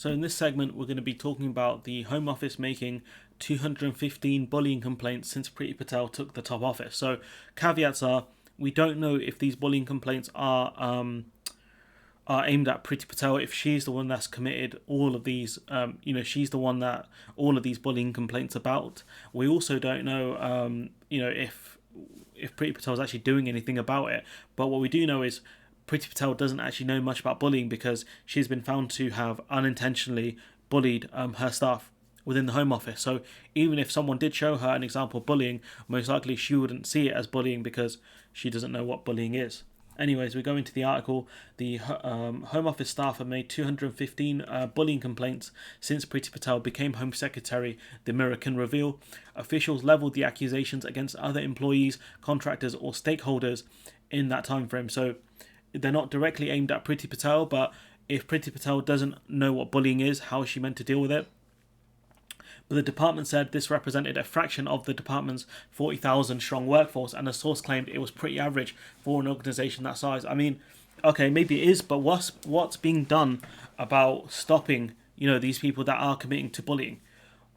So in this segment, we're going to be talking about the Home Office making 215 bullying complaints since Priti Patel took the top office. So caveats are, we don't know if these bullying complaints are aimed at Priti Patel, if she's the one that's committed all of these. She's the one that all of these bullying complaints about. We also don't know, if Priti Patel is actually doing anything about it. But what we do know is Priti Patel doesn't actually know much about bullying because she's been found to have unintentionally bullied her staff within the Home Office. So even if someone did show her an example of bullying, most likely she wouldn't see it as bullying because she doesn't know what bullying is. Anyways, we go into the article. The Home Office staff have made 215 bullying complaints since Priti Patel became Home Secretary, the Mirror can reveal. Officials levelled the accusations against other employees, contractors or stakeholders in that time frame. So they're not directly aimed at Priti Patel, but if Priti Patel doesn't know what bullying is, how is she meant to deal with it? But the department said this represented a fraction of the department's 40,000 strong workforce, and the source claimed it was pretty average for an organisation that size. I mean, okay, maybe it is, but what's being done about stopping, these people that are committing to bullying?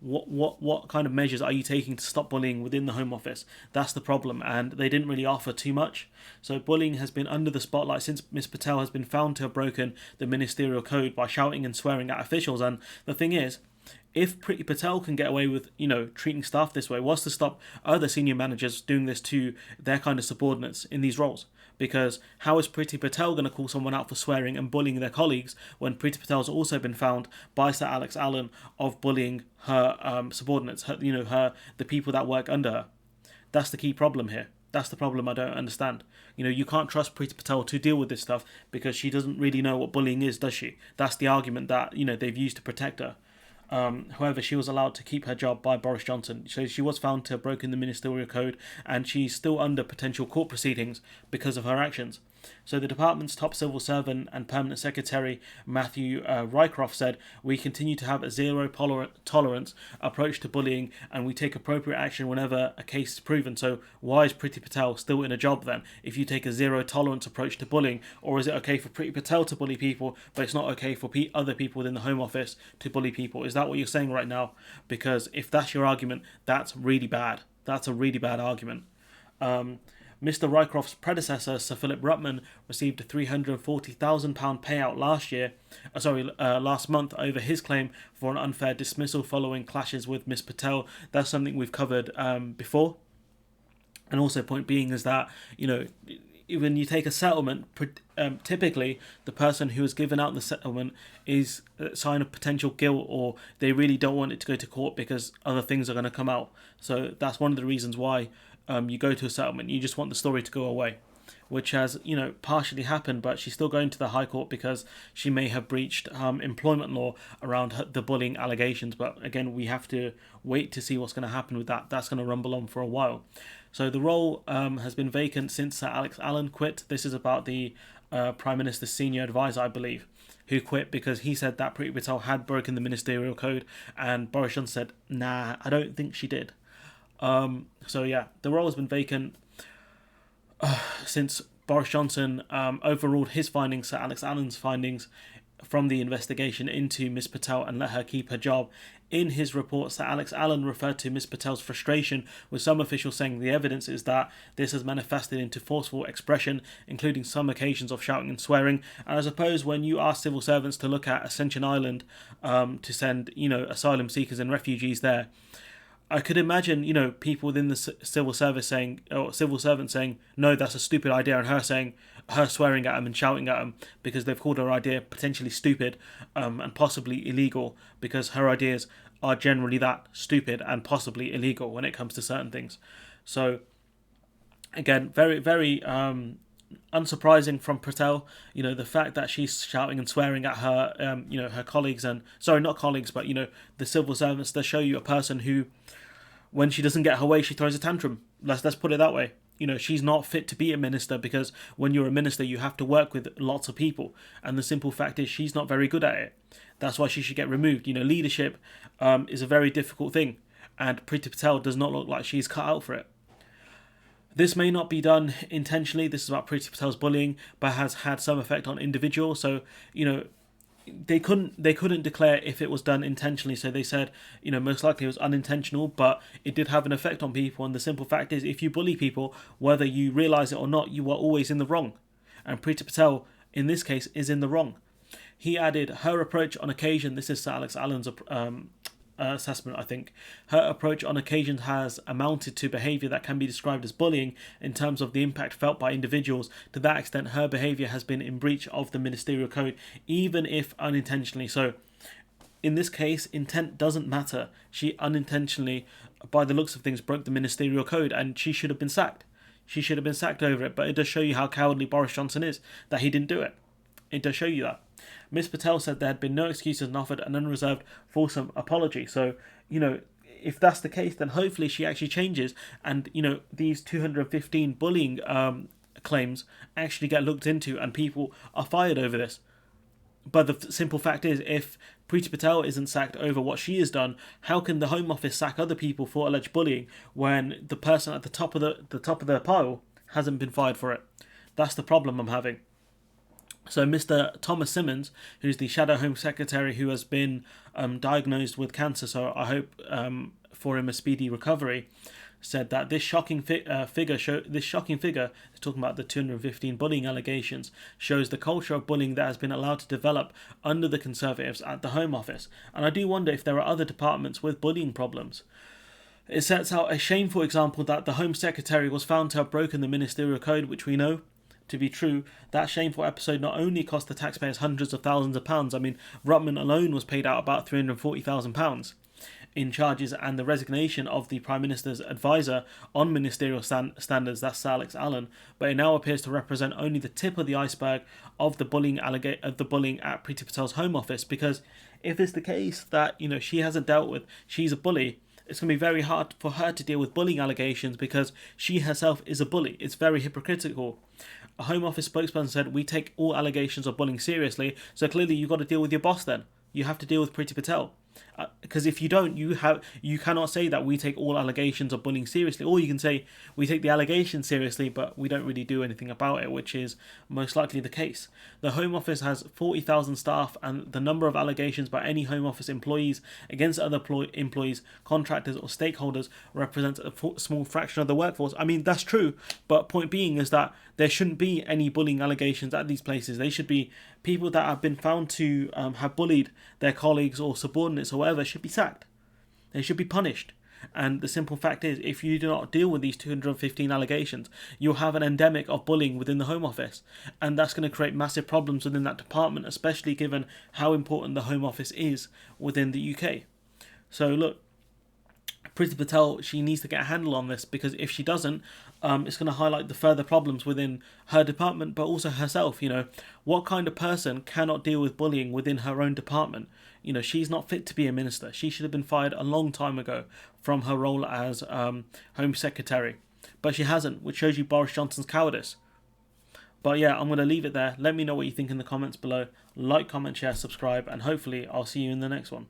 What kind of measures are you taking to stop bullying within the Home Office? That's the problem, and they didn't really offer too much. So bullying has been under the spotlight since Ms. Patel has been found to have broken the ministerial code by shouting and swearing at officials. And the thing is, if Priti Patel can get away with, treating staff this way, what's to stop other senior managers doing this to their kind of subordinates in these roles? Because how is Priti Patel going to call someone out for swearing and bullying their colleagues when Priti Patel's also been found by Sir Alex Allen of bullying her subordinates, the people that work under her? That's the key problem here. That's the problem I don't understand. You can't trust Priti Patel to deal with this stuff because she doesn't really know what bullying is, does she? That's the argument that, they've used to protect her. However, she was allowed to keep her job by Boris Johnson. So she was found to have broken the ministerial code, and she's still under potential court proceedings because of her actions. So the department's top civil servant and permanent secretary, Matthew Rycroft, said, "We continue to have a zero tolerance approach to bullying, and we take appropriate action whenever a case is proven." So why is Priti Patel still in a job then, if you take a zero tolerance approach to bullying? Or is it okay for Priti Patel to bully people, but it's not okay for other people within the Home Office to bully people? Is that what you're saying right now? Because if that's your argument, that's really bad. That's a really bad argument. Mr. Rycroft's predecessor, Sir Philip Rutman, received a £340,000 payout last month over his claim for an unfair dismissal following clashes with Miss Patel. That's something we've covered before. And also, point being is that, when you take a settlement, typically the person who has given out the settlement is a sign of potential guilt, or they really don't want it to go to court because other things are going to come out. So that's one of the reasons why you go to a settlement. You just want the story to go away, which has, partially happened, but she's still going to the High Court because she may have breached employment law around the bullying allegations. But again, we have to wait to see what's going to happen with that. That's going to rumble on for a while. So the role has been vacant since Sir Alex Allen quit. This is about the Prime Minister's senior advisor, I believe, who quit because he said that Priti Patel had broken the ministerial code, and Boris Johnson said, "Nah, I don't think she did." So yeah, the role has been vacant since Boris Johnson overruled his findings, Sir Alex Allen's findings from the investigation into Miss Patel, and let her keep her job. In his report, Sir Alex Allen referred to Miss Patel's frustration, with some officials saying the evidence is that this has manifested into forceful expression, including some occasions of shouting and swearing. And I suppose when you ask civil servants to look at Ascension Island to send, asylum seekers and refugees there, I could imagine, people within the civil service saying, or civil servants saying, "No, that's a stupid idea," and her swearing at them and shouting at them because they've called her idea potentially stupid and possibly illegal, because her ideas are generally that stupid and possibly illegal when it comes to certain things. So again, very, very unsurprising from Patel. The fact that she's shouting and swearing at her, her colleagues, and sorry, not colleagues, but the civil servants, does show you a person who, when she doesn't get her way, she throws a tantrum. Let's put it that way. She's not fit to be a minister, because when you're a minister, you have to work with lots of people, and the simple fact is she's not very good at it. That's why she should get removed. Leadership is a very difficult thing, and Priti Patel does not look like she's cut out for it. This may not be done intentionally. This is about Priti Patel's bullying, but has had some effect on individuals. So, they couldn't declare if it was done intentionally, so they said, most likely it was unintentional, but it did have an effect on people. And the simple fact is, if you bully people, whether you realize it or not, you are always in the wrong. And Priti Patel in this case is in the wrong. He added, her approach on occasion, this is Sir Alex Allen's assessment, I think, her approach on occasion has amounted to behaviour that can be described as bullying in terms of the impact felt by individuals. To that extent, her behaviour has been in breach of the ministerial code, even if unintentionally. So in this case, intent doesn't matter. She unintentionally, by the looks of things, broke the ministerial code, and she should have been sacked. She should have been sacked over it. But it does show you how cowardly Boris Johnson is, that he didn't do it. It does show you that. Ms. Patel said there had been no excuses and offered an unreserved, fulsome apology. So, if that's the case, then hopefully she actually changes, and, these 215 bullying claims actually get looked into and people are fired over this. But the simple fact is, if Priti Patel isn't sacked over what she has done, how can the Home Office sack other people for alleged bullying when the person at the top of the pile hasn't been fired for it? That's the problem I'm having. So Mr. Thomas Simmons, who's the Shadow Home Secretary who has been diagnosed with cancer, so I hope for him a speedy recovery, said that this shocking figure, talking about the 215 bullying allegations, shows the culture of bullying that has been allowed to develop under the Conservatives at the Home Office. And I do wonder if there are other departments with bullying problems. It sets out a shameful example that the Home Secretary was found to have broken the ministerial code, which we know to be true. That shameful episode not only cost the taxpayers hundreds of thousands of pounds. I mean, Rutman alone was paid out about £340,000 in charges, and the resignation of the Prime Minister's advisor on ministerial standards, that's Sir Alex Allen. But it now appears to represent only the tip of the iceberg of the bullying at Priti Patel's Home Office. Because if it's the case that she hasn't dealt with, she's a bully, it's going to be very hard for her to deal with bullying allegations because she herself is a bully. It's very hypocritical. A Home Office spokesperson said, "We take all allegations of bullying seriously." So clearly you've got to deal with your boss then. You have to deal with Priti Patel. Because if you don't, you cannot say that we take all allegations of bullying seriously. Or you can say we take the allegations seriously, but we don't really do anything about it, which is most likely the case. The Home Office has 40,000 staff, and the number of allegations by any Home Office employees against other employees, contractors or stakeholders represents a small fraction of the workforce. I mean, that's true, but point being is that there shouldn't be any bullying allegations at these places. They should be people that have been found to have bullied their colleagues or subordinates or whatever should be sacked. They should be punished. And the simple fact is, if you do not deal with these 215 allegations, you'll have an endemic of bullying within the Home Office. And that's going to create massive problems within that department, especially given how important the Home Office is within the UK. So look, Priti Patel, she needs to get a handle on this, because if she doesn't, it's going to highlight the further problems within her department, but also herself. What kind of person cannot deal with bullying within her own department? She's not fit to be a minister. She should have been fired a long time ago from her role as Home Secretary, but she hasn't, which shows you Boris Johnson's cowardice. But yeah, I'm going to leave it there. Let me know what you think in the comments below. Like, comment, share, subscribe, and hopefully I'll see you in the next one.